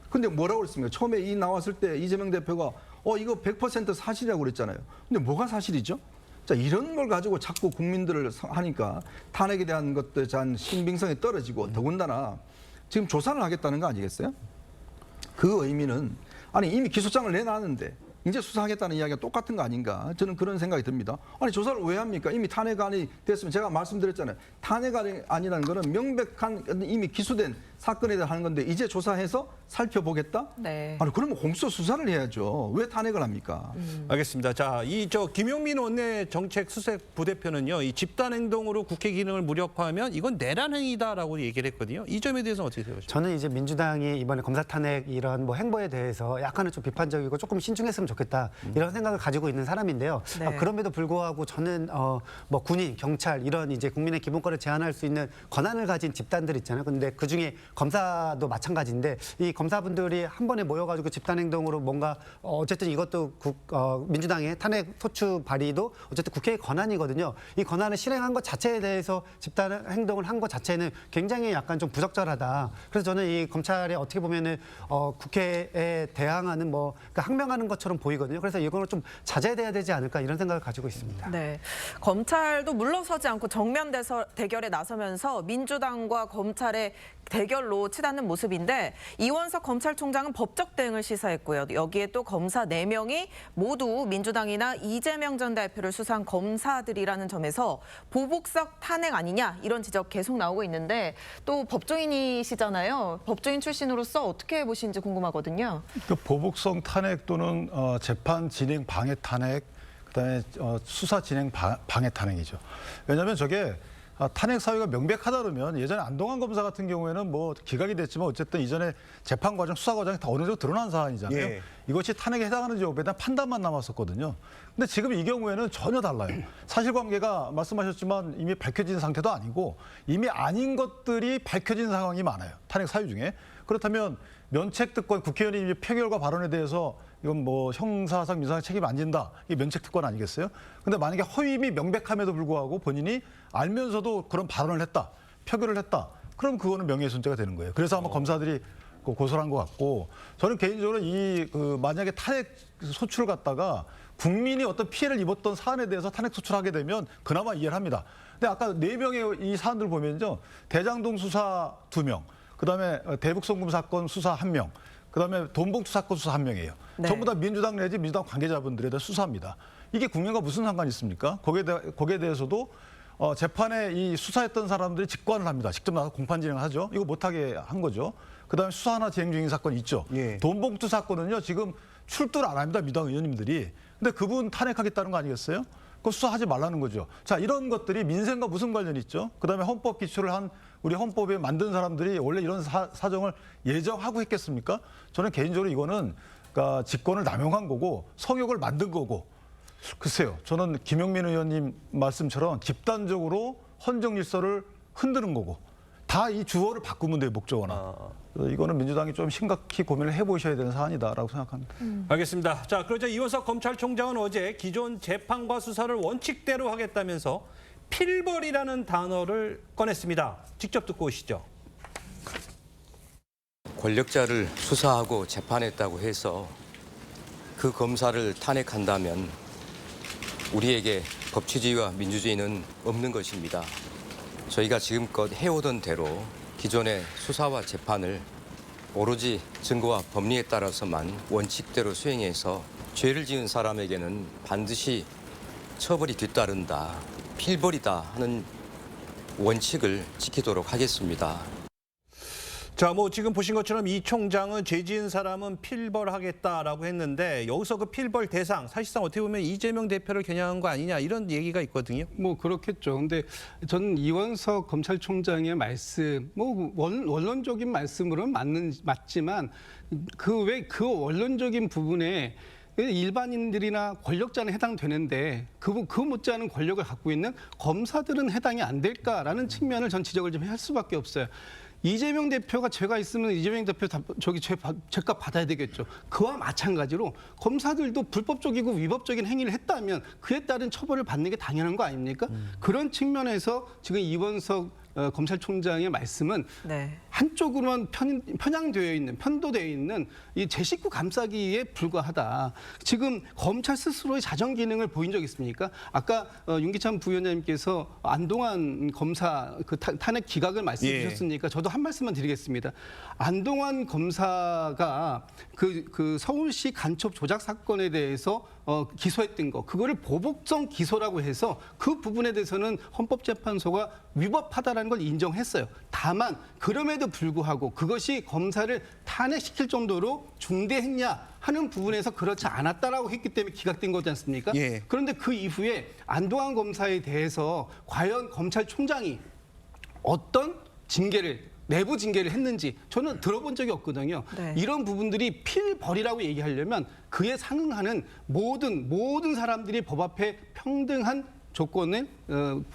근데 뭐라고 그랬습니까? 처음에 이 나왔을 때 이재명 대표가 이거 100% 사실이라고 그랬잖아요. 근데 뭐가 사실이죠? 자, 이런 걸 가지고 자꾸 국민들을 하니까 탄핵에 대한 것들에 대한 신빙성이 떨어지고 더군다나 지금 조사를 하겠다는 거 아니겠어요? 그 의미는 아니 이미 기소장을 내놨는데 이제 수사하겠다는 이야기가 똑같은 거 아닌가 저는 그런 생각이 듭니다. 아니 조사를 왜 합니까? 이미 탄핵안이 됐으면 제가 말씀드렸잖아요. 탄핵안이라는 거는 명백한 이미 기소된 사건에 대해 하는 건데 이제 조사해서 살펴보겠다? 네. 아니 그러면 공수처 수사를 해야죠. 왜 탄핵을 합니까? 알겠습니다. 자, 김용민 원내 정책수석 부대표는요, 이 집단 행동으로 국회 기능을 무력화하면 이건 내란 행위다라고 얘기를 했거든요. 이 점에 대해서는 어떻게 생각하십니까? 저는 이제 민주당이 이번에 검사 탄핵 이런 뭐 행보에 대해서 약간은 좀 비판적이고 조금 신중했으면 좋겠다 이런 생각을 가지고 있는 사람인데요. 네. 그럼에도 불구하고 저는 뭐 군인, 경찰 이런 이제 국민의 기본권을 제한할 수 있는 권한을 가진 집단들 있잖아요. 근데 그 중에 검사도 마찬가지인데 이 검사분들이 한 번에 모여가지고 집단 행동으로 뭔가 어쨌든 이것도 민주당의 탄핵 소추 발의도 어쨌든 국회의 권한이거든요. 이 권한을 실행한 것 자체에 대해서 집단 행동을 한 것 자체는 굉장히 약간 좀 부적절하다. 그래서 저는 이 검찰에 어떻게 보면은 국회에 대항하는 뭐 그러니까 항명하는 것처럼 보이거든요. 그래서 이거는 좀 자제돼야 되지 않을까 이런 생각을 가지고 있습니다. 네, 검찰도 물러서지 않고 정면 대결에 나서면서 민주당과 검찰의 대결로 치닫는 모습인데 이원석 검찰총장은 법적 대응을 시사했고요. 여기에 또 검사 4명이 모두 민주당이나 이재명 전 대표를 수사한 검사들이라는 점에서 보복성 탄핵 아니냐 이런 지적 계속 나오고 있는데 또 법조인이시잖아요. 법조인 출신으로서 어떻게 보시는지 궁금하거든요. 그 보복성 탄핵 또는 재판 진행 방해 탄핵, 그다음에 수사 진행 방해 탄핵이죠. 왜냐하면 저게 탄핵 사유가 명백하다 그러면 예전에 안동환 검사 같은 경우에는 뭐 기각이 됐지만 어쨌든 이전에 재판 과정, 수사 과정이 다 어느 정도 드러난 사안이잖아요. 예. 이것이 탄핵에 해당하는지 여부에 대한 판단만 남았었거든요. 근데 지금 이 경우에는 전혀 달라요. 사실관계가 말씀하셨지만 이미 밝혀진 상태도 아니고 이미 아닌 것들이 밝혀진 상황이 많아요. 탄핵 사유 중에. 그렇다면 면책특권, 국회의원이 이제 표결과 발언에 대해서 이건 뭐 형사상, 민사상 책임 안 진다. 이게 면책특권 아니겠어요? 근데 만약에 허위임이 명백함에도 불구하고 본인이 알면서도 그런 발언을 했다, 표결을 했다. 그럼 그거는 명예훼손죄가 되는 거예요. 그래서 아마 검사들이 고소를 한 것 같고 저는 개인적으로 만약에 탄핵 소추를 갖다가 국민이 어떤 피해를 입었던 사안에 대해서 탄핵 소추를 하게 되면 그나마 이해를 합니다. 근데 아까 4명의 이 사안들 보면요. 대장동 수사 2명, 그다음에 대북송금 사건 수사 1명, 그다음에 돈봉투 사건 수사 1명이에요. 네. 전부 다 민주당 내지 민주당 관계자분들에 대해 수사합니다. 이게 국민과 무슨 상관이 있습니까? 거기에 대해서도 재판에 이 수사했던 사람들이 직관을 합니다. 직접 나서 공판 진행을 하죠. 이거 못하게 한 거죠. 그다음에 수사 하나 진행 중인 사건이 있죠. 예. 돈봉투 사건은요, 지금 출두를 안 합니다. 민주당 의원님들이. 근데 그분 탄핵하겠다는 거 아니겠어요? 그거 수사하지 말라는 거죠. 자, 이런 것들이 민생과 무슨 관련이 있죠? 그다음에 헌법 기초를 한 우리 헌법에 만든 사람들이 원래 이런 사정을 예정하고 했겠습니까? 저는 개인적으로 이거는 그러니까 직권을 남용한 거고 성역을 만든 거고, 글쎄요. 저는 김영민 의원님 말씀처럼 집단적으로 헌정 질서를 흔드는 거고, 다 이 주어를 바꾸면 돼요, 목적어나. 이거는 민주당이 좀 심각히 고민을 해보셔야 되는 사안이다라고 생각합니다. 알겠습니다. 자, 그러자 이원석 검찰총장은 어제 기존 재판과 수사를 원칙대로 하겠다면서 필벌이라는 단어를 꺼냈습니다. 직접 듣고 오시죠. 권력자를 수사하고 재판했다고 해서 그 검사를 탄핵한다면 우리에게 법치주의와 민주주의는 없는 것입니다. 저희가 지금껏 해오던 대로 기존의 수사와 재판을 오로지 증거와 법리에 따라서만 원칙대로 수행해서 죄를 지은 사람에게는 반드시 처벌이 뒤따른다, 필벌이다 하는 원칙을 지키도록 하겠습니다. 자, 뭐 지금 보신 것처럼 이 총장은 죄 지은 사람은 필벌하겠다라고 했는데 여기서 그 필벌 대상 사실상 어떻게 보면 이재명 대표를 겨냥한 거 아니냐 이런 얘기가 있거든요. 뭐 그렇겠죠. 근데 저는 이원석 검찰총장의 말씀, 뭐 원론적인 말씀으로는 맞지만 그 원론적인 부분에 일반인들이나 권력자는 해당되는데 그 못지않은 권력을 갖고 있는 검사들은 해당이 안 될까라는 측면을 전 지적을 좀 할 수밖에 없어요. 이재명 대표가 죄가 있으면 이재명 대표 죄값 받아야 되겠죠. 그와 마찬가지로 검사들도 불법적이고 위법적인 행위를 했다면 그에 따른 처벌을 받는 게 당연한 거 아닙니까? 그런 측면에서 지금 이원석 검찰총장의 말씀은 네. 한쪽으로만 편도되어 있는 이 제 식구 감싸기에 불과하다. 지금 검찰 스스로의 자정 기능을 보인 적 있습니까? 아까 윤기찬 부위원장님께서 안동환 검사 그 탄핵 기각을 말씀해 주셨으니까 저도 한 말씀만 드리겠습니다. 안동환 검사가 그 서울시 간첩 조작 사건에 대해서 기소했던 거, 그거를 보복성 기소라고 해서 그 부분에 대해서는 헌법재판소가 위법하다라는 걸 인정했어요. 다만 그럼에도 불구하고 그것이 검사를 탄핵시킬 정도로 중대했냐 하는 부분에서 그렇지 않았다라고 했기 때문에 기각된 거지 않습니까? 예. 그런데 그 이후에 안동환 검사에 대해서 과연 검찰총장이 어떤 내부 징계를 했는지 저는 들어본 적이 없거든요. 네. 이런 부분들이 필벌이라고 얘기하려면 그에 상응하는 모든 사람들이 법 앞에 평등한 조건을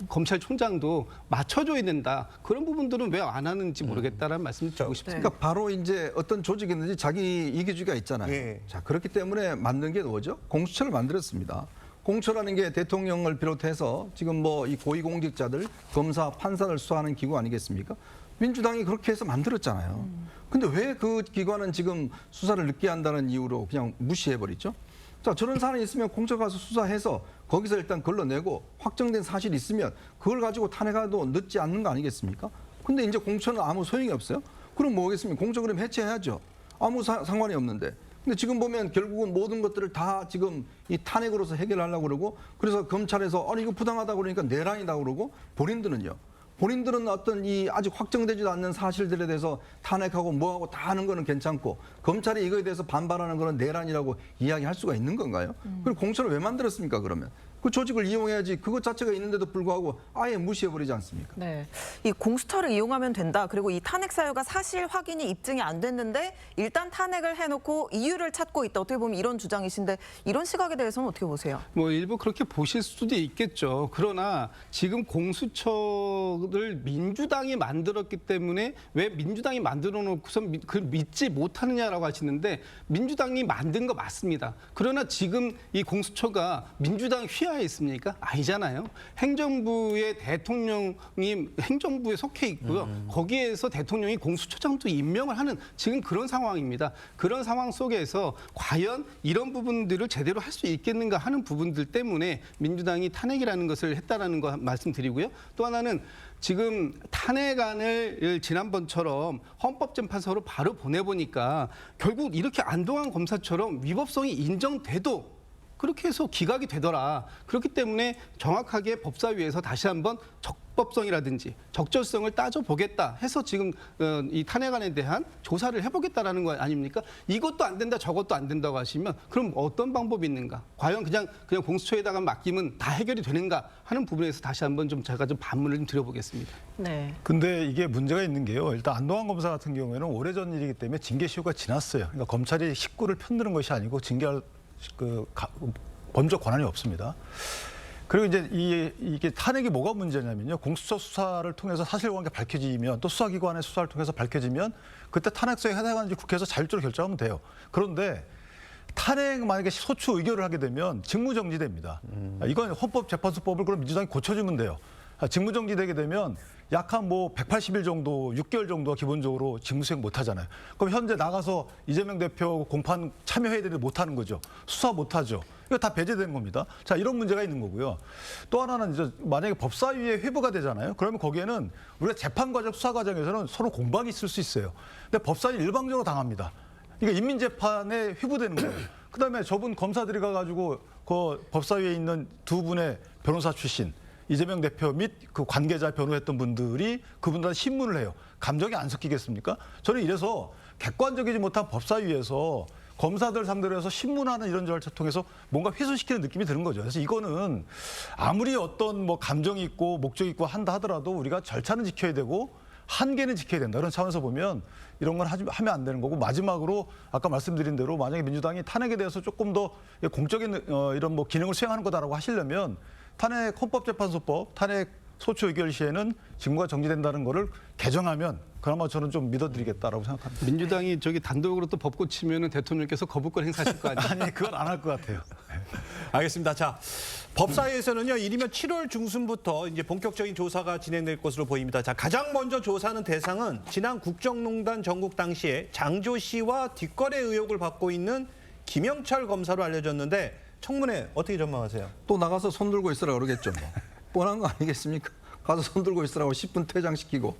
검찰총장도 맞춰줘야 된다. 그런 부분들은 왜 안 하는지 모르겠다라는 말씀을 드리고 싶습니다. 그러니까 바로 이제 어떤 조직이든지 자기 이기주의가 있잖아요. 예. 자, 그렇기 때문에 만든 게 뭐죠? 공수처를 만들었습니다. 공수처라는 게 대통령을 비롯해서 지금 뭐 이 고위공직자들, 검사, 판사를 수사하는 기구 아니겠습니까? 민주당이 그렇게 해서 만들었잖아요. 근데 왜 그 기관은 지금 수사를 늦게 한다는 이유로 그냥 무시해버리죠? 자, 저런 사안이 있으면 공처 가서 수사해서 거기서 일단 걸러내고 확정된 사실이 있으면 그걸 가지고 탄핵하도 늦지 않는 거 아니겠습니까? 근데 이제 공처는 아무 소용이 없어요? 그럼 뭐겠습니까? 공처 그럼 해체해야죠. 아무 상관이 없는데. 근데 지금 보면 결국은 모든 것들을 다 지금 이 탄핵으로서 해결하려고 그러고, 그래서 검찰에서 아니 이거 부당하다 그러니까 내란이다 그러고, 본인들은 어떤 이 아직 확정되지도 않는 사실들에 대해서 탄핵하고 뭐하고 다 하는 거는 괜찮고, 검찰이 이거에 대해서 반발하는 거는 내란이라고 이야기할 수가 있는 건가요? 그리고 공처를 왜 만들었습니까, 그러면? 그 조직을 이용해야지. 그것 자체가 있는데도 불구하고 아예 무시해버리지 않습니까? 네, 이 공수처를 이용하면 된다. 그리고 이 탄핵 사유가 사실 확인이 입증이 안 됐는데 일단 탄핵을 해놓고 이유를 찾고 있다. 어떻게 보면 이런 주장이신데 이런 시각에 대해서는 어떻게 보세요? 뭐 일부 그렇게 보실 수도 있겠죠. 그러나 지금 공수처를 민주당이 만들었기 때문에 왜 민주당이 만들어 놓고서 그걸 믿지 못하느냐라고 하시는데, 민주당이 만든 거 맞습니다. 그러나 지금 이 공수처가 민주당 휘하에 있습니까? 아니잖아요. 행정부의 대통령이 행정부에 속해 있고요. 거기에서 대통령이 공수처장도 임명을 하는 지금 그런 상황입니다. 그런 상황 속에서 과연 이런 부분들을 제대로 할 수 있겠는가 하는 부분들 때문에 민주당이 탄핵이라는 것을 했다라는 거 말씀드리고요. 또 하나는 지금 탄핵안을 지난번처럼 헌법재판소로 바로 보내보니까 결국 이렇게 안동환 검사처럼 위법성이 인정돼도 그렇게 해서 기각이 되더라. 그렇기 때문에 정확하게 법사위에서 다시 한번 적법성이라든지 적절성을 따져보겠다 해서 지금 이 탄핵안에 대한 조사를 해보겠다라는 거 아닙니까? 이것도 안 된다, 저것도 안 된다고 하시면 그럼 어떤 방법이 있는가? 과연 그냥 공수처에다가 맡기면 다 해결이 되는가 하는 부분에서 다시 한번 좀 제가 좀 반문을 좀 드려보겠습니다. 네. 근데 이게 문제가 있는 게요. 일단 안동환 검사 같은 경우에는 오래전 일이기 때문에 징계 시효가 지났어요. 그러니까 검찰이 식구를 편드는 것이 아니고 징계할 법적 권한이 없습니다. 그리고 이제 이게 탄핵이 뭐가 문제냐면요. 공수처 수사를 통해서 사실관계 밝혀지면 또 수사기관의 수사를 통해서 밝혀지면 그때 탄핵소에 해당하는지 국회에서 자율적으로 결정하면 돼요. 그런데 탄핵 만약에 소추 의결을 하게 되면 직무정지됩니다. 이건 헌법재판소법을 그럼 민주당이 고쳐주면 돼요. 직무정지되게 되면 약 한 180일 정도, 6개월 정도가 기본적으로 직무수행 못 하잖아요. 그럼 현재 나가서 이재명 대표 공판 참여해야 되는데 못 하는 거죠. 수사 못 하죠. 이거 다 배제된 겁니다. 자, 이런 문제가 있는 거고요. 또 하나는 이제 만약에 법사위에 회부가 되잖아요. 그러면 거기에는 우리가 재판 과정, 수사 과정에서는 서로 공방이 있을 수 있어요. 근데 법사위 일방적으로 당합니다. 이게 인민재판에 회부되는 거예요. 그다음에 저분 검사들이 가가지고 그 법사위에 있는 두 분의 변호사 출신, 이재명 대표 및 그 관계자 변호했던 분들이 그분들한테 신문을 해요. 감정이 안 섞이겠습니까? 저는 이래서 객관적이지 못한 법사위에서 검사들 상대로 해서 신문하는 이런 절차를 통해서 뭔가 훼손시키는 느낌이 드는 거죠. 그래서 이거는 아무리 어떤 감정이 있고 목적이 있고 한다 하더라도 우리가 절차는 지켜야 되고 한계는 지켜야 된다. 그런 차원에서 보면 이런 건 하면 안 되는 거고, 마지막으로 아까 말씀드린 대로 만약에 민주당이 탄핵에 대해서 조금 더 공적인 이런 기능을 수행하는 거다라고 하시려면 탄핵 헌법재판소법 탄핵 소추 의결 시에는 직무가 정지된다는 거를 개정하면 그나마 저는 좀 믿어드리겠다라고 생각합니다. 민주당이 단독으로 또 법 고치면은 대통령께서 거부권 행사하실 거 아니에요? 아니, 그건 안 할 것 같아요. 알겠습니다. 자, 법사위에서는요, 이르면 7월 중순부터 이제 본격적인 조사가 진행될 것으로 보입니다. 자, 가장 먼저 조사하는 대상은 지난 국정농단 전국 당시에 장조 씨와 뒷거래 의혹을 받고 있는 김영철 검사로 알려졌는데 청문회 어떻게 전망하세요? 또 나가서 손 들고 있으라 그러겠죠. 뻔한 거 아니겠습니까? 가서 손 들고 있으라고 10분 퇴장시키고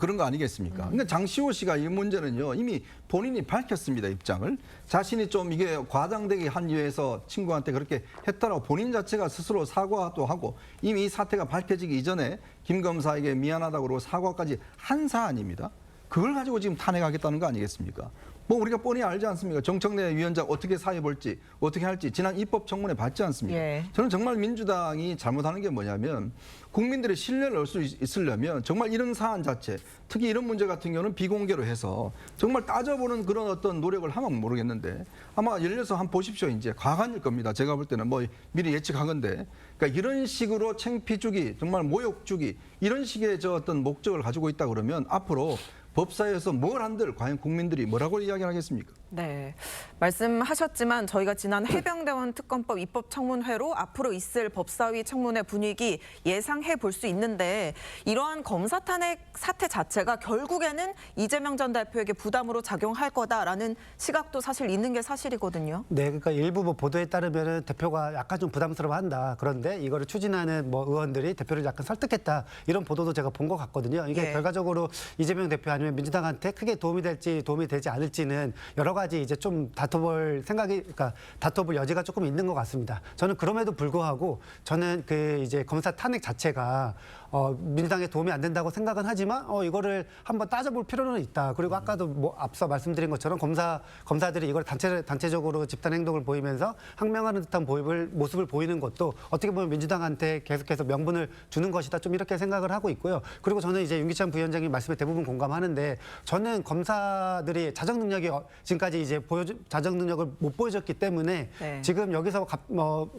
그런 거 아니겠습니까? 그러니까 장시호 씨가 이 문제는요, 이미 본인이 밝혔습니다, 입장을. 자신이 좀 이게 과장되게 한 이유에서 친구한테 그렇게 했다라고 본인 자체가 스스로 사과도 하고 이미 이 사태가 밝혀지기 이전에 김 검사에게 미안하다고 그러고 사과까지 한 사안입니다. 그걸 가지고 지금 탄핵하겠다는 거 아니겠습니까? 우리가 뻔히 알지 않습니까? 정청래 위원장 어떻게 사회 볼지, 어떻게 할지 지난 입법청문회 봤지 않습니까? 예. 저는 정말 민주당이 잘못하는 게 뭐냐면 국민들의 신뢰를 얻을 수 있으려면 정말 이런 사안 자체, 특히 이런 문제 같은 경우는 비공개로 해서 정말 따져보는 그런 어떤 노력을 하면 모르겠는데 아마 예를 들어서 한번 보십시오. 이제 과간일 겁니다. 제가 볼 때는 미리 예측하건데, 그러니까 이런 식으로 창피 주기, 정말 모욕 주기 이런 식의 어떤 목적을 가지고 있다 그러면 앞으로 법사위에서 뭘 한들 과연 국민들이 뭐라고 이야기를 하겠습니까? 네, 말씀하셨지만 저희가 지난 해병대원 특검법 입법 청문회로 앞으로 있을 법사위 청문회 분위기 예상해 볼 수 있는데 이러한 검사 탄핵 사태 자체가 결국에는 이재명 전 대표에게 부담으로 작용할 거다라는 시각도 사실 있는 게 사실이거든요. 네, 그러니까 일부 보도에 따르면 대표가 약간 좀 부담스러워한다. 그런데 이거를 추진하는 의원들이 대표를 약간 설득했다. 이런 보도도 제가 본 것 같거든요. 이게 결과적으로 이재명 대표 아니면 민주당한테 크게 도움이 될지 도움이 되지 않을지는 여러 가지 이제 좀 다퉈볼 다퉈볼 여지가 조금 있는 것 같습니다. 저는 그럼에도 불구하고 저는 이제 검사 탄핵 자체가 민주당에 도움이 안 된다고 생각은 하지만 이거를 한번 따져볼 필요는 있다. 그리고 아까도 앞서 말씀드린 것처럼 검사들이 이걸 단체적으로 집단 행동을 보이면서 항명하는 듯한 모습을 보이는 것도 어떻게 보면 민주당한테 계속해서 명분을 주는 것이다. 좀 이렇게 생각을 하고 있고요. 그리고 저는 이제 윤기찬 부위원장님 말씀에 대부분 공감하는데 저는 검사들이 자정 능력이 지금까지 이제 자정 능력을 못 보여줬기 때문에 지금 여기서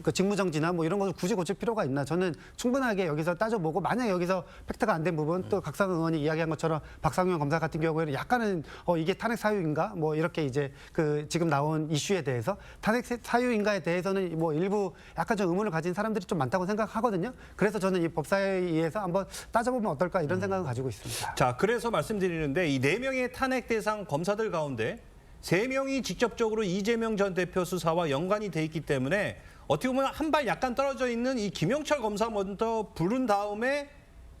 그 직무정지나 이런 것을 굳이 고칠 필요가 있나? 저는 충분하게 여기서 따져보고 만약 여기서 팩트가 안 된 부분 또 각상 의원이 이야기한 것처럼 박상현 검사 같은 경우에는 약간은 이게 탄핵 사유인가 이렇게 이제 지금 나온 이슈에 대해서 탄핵 사유인가에 대해서는 일부 약간 좀 의문을 가진 사람들이 좀 많다고 생각하거든요. 그래서 저는 이 법사위에서 한번 따져보면 어떨까 이런 생각을 가지고 있습니다. 자, 그래서 말씀드리는데 이 4명의 탄핵 대상 검사들 가운데 3명이 직접적으로 이재명 전 대표 수사와 연관이 돼 있기 때문에 어떻게 보면 한 발 약간 떨어져 있는 이 김영철 검사 먼저 부른 다음에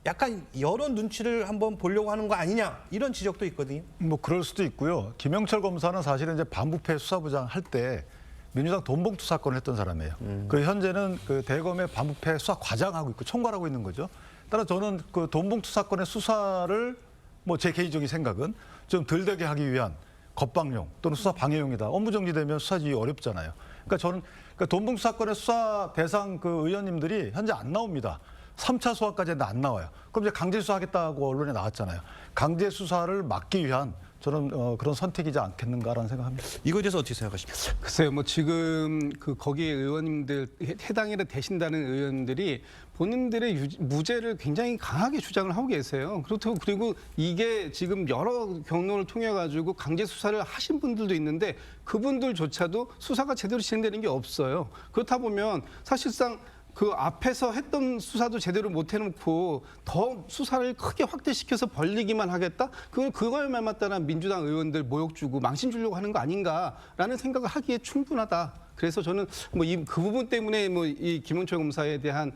약간 여론 눈치를 한번 보려고 하는 거 아니냐 이런 지적도 있거든요. 뭐 그럴 수도 있고요. 김영철 검사는 사실은 이제 반부패 수사부장 할 때 민주당 돈봉투 사건을 했던 사람이에요. 그리고 현재는 그 대검의 반부패 수사 과장하고 있고 총괄하고 있는 거죠. 따라 저는 그 돈봉투 사건의 수사를 뭐 제 개인적인 생각은 좀 덜 되게 하기 위한 겁방용 또는 수사 방해용이다. 업무정지되면 수사 지휘 어렵잖아요. 그러니까 저는 돈봉투 사건의 수사 대상 그 의원님들이 현재 안 나옵니다. 3차 수사까지는 안 나와요. 그럼 이제 강제 수사하겠다고 언론에 나왔잖아요. 강제 수사를 막기 위한 저는 그런 선택이지 않겠는가라는 생각합니다. 이거에 대해서 어떻게 생각하십니까? 글쎄요, 뭐 지금 그 거기에 의원님들 해당일에 되신다는 의원들이 본인들의 무죄를 굉장히 강하게 주장을 하고 계세요. 그렇다고 그리고 이게 지금 여러 경로를 통해 가지고 강제 수사를 하신 분들도 있는데 그분들조차도 수사가 제대로 진행되는 게 없어요. 그렇다 보면 사실상 그 앞에서 했던 수사도 제대로 못 해놓고 더 수사를 크게 확대시켜서 벌리기만 하겠다? 그거에 말맞다는 민주당 의원들 모욕 주고 망신 주려고 하는 거 아닌가라는 생각을 하기에 충분하다. 그래서 저는 뭐 그 부분 때문에 뭐 이 김영철 검사에 대한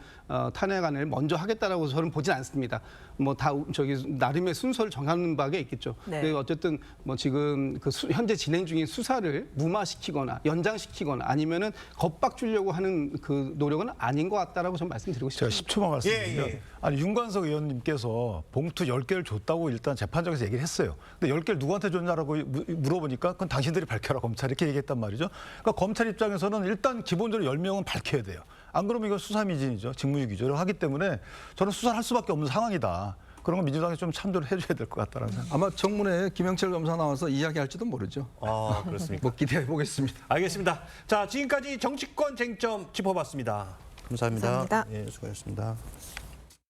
탄핵안을 먼저 하겠다라고 저는 보진 않습니다. 뭐 다 저기 나름의 순서를 정하는 바가 있겠죠. 네. 근데 어쨌든 뭐 지금 그 현재 진행 중인 수사를 무마시키거나 연장시키거나 아니면은 겁박 주려고 하는 그 노력은 아닌 것 같다라고 저는 말씀드리고 제가 싶습니다. 10초만 말씀드리면 예. 아니 윤관석 의원님께서 봉투 10개를 줬다고 일단 재판장에서 얘기를 했어요. 근데 10개를 누구한테 줬냐라고 물어보니까 그건 당신들이 밝혀라 검찰 이렇게 얘기했단 말이죠. 그러니까 검찰 입장에서는 일단 기본적으로 10명은 밝혀야 돼요. 안 그러면 이건 수사미진이죠. 직무유기죠. 하기 때문에 저는 수사를 할 수밖에 없는 상황이다. 그런 건 민주당이 좀 참조를 해줘야 될 것 같다는 생각. 아마 청문회에 김영철 검사 나와서 이야기할지도 모르죠. 아, 그렇습니까? 뭐 기대해 보겠습니다. 알겠습니다. 자, 지금까지 정치권 쟁점 짚어봤습니다. 감사합니다. 감사합니다. 예, 수고하셨습니다.